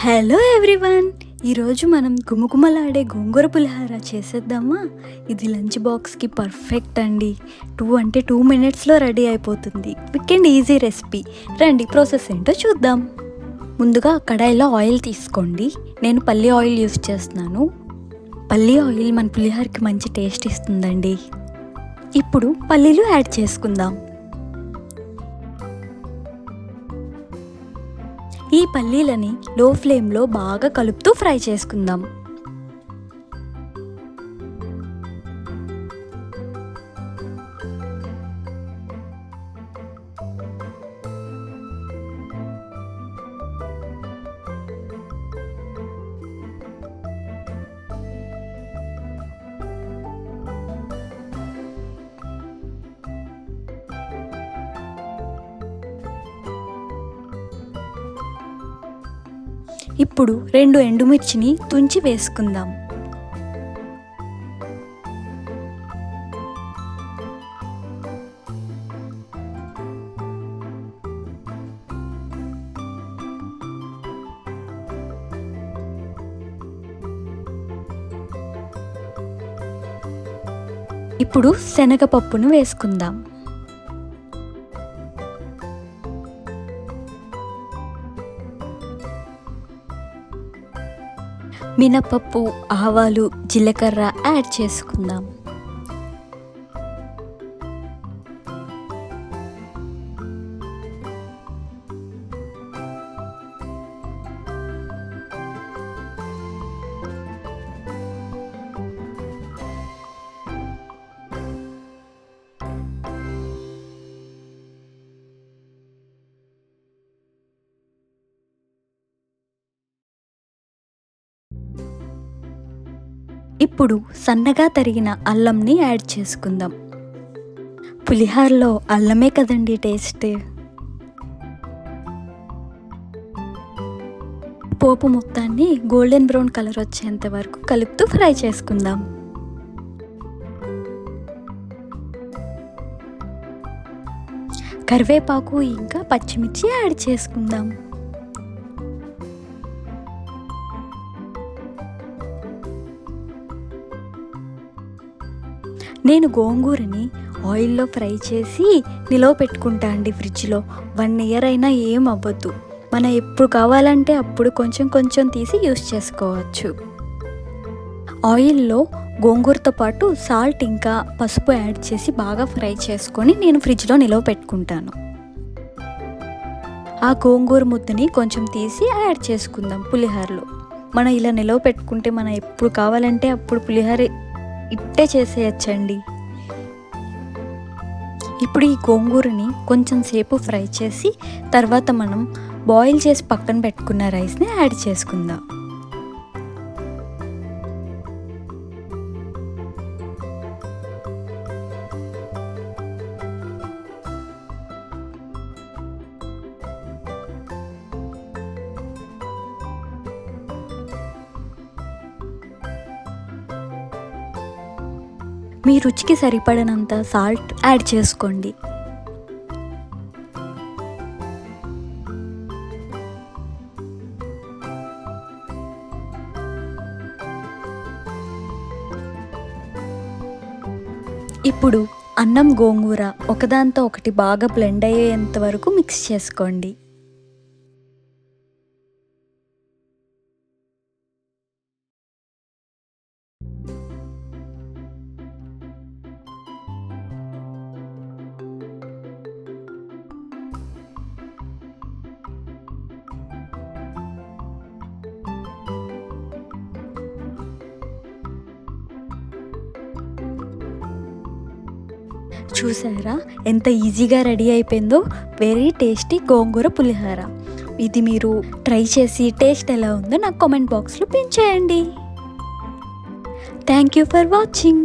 Hello everyone, ఈరోజు మనం గుమగుమలాడే గోంగూర పులిహార చేసేద్దామా. ఇది లంచ్ బాక్స్కి పర్ఫెక్ట్ అండి. 2 మినిట్స్లో రెడీ అయిపోతుంది. Quick and easy recipe. రండి ప్రాసెస్ ఏంటో చూద్దాం. ముందుగా కడాయిలో ఆయిల్ తీసుకోండి. నేను పల్లి ఆయిల్ యూస్ చేస్తున్నాను. పల్లి ఆయిల్ మన పులిహారకి మంచి టేస్ట్ ఇస్తుందండి. ఇప్పుడు పల్లీలు యాడ్ చేసుకుందాం. ఈ పల్లీలని లో ఫ్లేమ్లో బాగా కలుపుతూ ఫ్రై చేసుకుందాం. ఇప్పుడు 2 ఎండుమిర్చిని తుంచి వేసుకుందాం. ఇప్పుడు శనగపప్పును వేసుకుందాం. మినపప్పు, ఆవాలు, జీలకర్ర యాడ్ చేసుకుందాం. ఇప్పుడు సన్నగా తరిగిన అల్లంని యాడ్ చేసుకుందాం. పులిహారలో అల్లమే కదండి టేస్ట్. పోపు మొత్తాన్ని గోల్డెన్ బ్రౌన్ కలర్ వచ్చేంత వరకు కలుపుతూ ఫ్రై చేసుకుందాం. కరివేపాకు ఇంకా పచ్చిమిర్చి యాడ్ చేసుకుందాం. నేను గోంగూరని ఆయిల్లో ఫ్రై చేసి నిలవ పెట్టుకుంటా అండి ఫ్రిడ్జ్లో. 1 ఇయర్ అయినా ఏం అవ్వద్దు. మనం ఎప్పుడు కావాలంటే అప్పుడు కొంచెం కొంచెం తీసి యూస్ చేసుకోవచ్చు. ఆయిల్లో గోంగూరతో పాటు సాల్ట్ ఇంకా పసుపు యాడ్ చేసి బాగా ఫ్రై చేసుకొని నేను ఫ్రిడ్జ్లో నిలవ పెట్టుకుంటాను. ఆ గోంగూర ముద్దని కొంచెం తీసి యాడ్ చేసుకుందాం పులిహోరలో. మనం ఇలా నిలవ పెట్టుకుంటే మనం ఎప్పుడు కావాలంటే అప్పుడు పులిహోర ఇట్టే చేసేయచ్చండి. ఇప్పుడు ఈ గోంగూరని కొంచెం సేపు ఫ్రై చేసి తర్వాత మనం బాయిల్ చేసి పక్కన పెట్టుకున్న రైస్ని యాడ్ చేసుకుందాం. మీ రుచికి సరిపడినంత సాల్ట్ యాడ్ చేసుకోండి. ఇప్పుడు అన్నం గోంగూర ఒకదాంతో ఒకటి బాగా బ్లెండ్ అయ్యేంత వరకు మిక్స్ చేసుకోండి. చూసారా ఎంత ఈజీగా రెడీ అయిపోయిందో. వెరీ టేస్టీ గోంగూర పులిహోర. ఇది మీరు ట్రై చేసి టేస్ట్ ఎలా ఉందో నాకు కామెంట్ బాక్స్లో పిన్ చేయండి. Thank you for watching.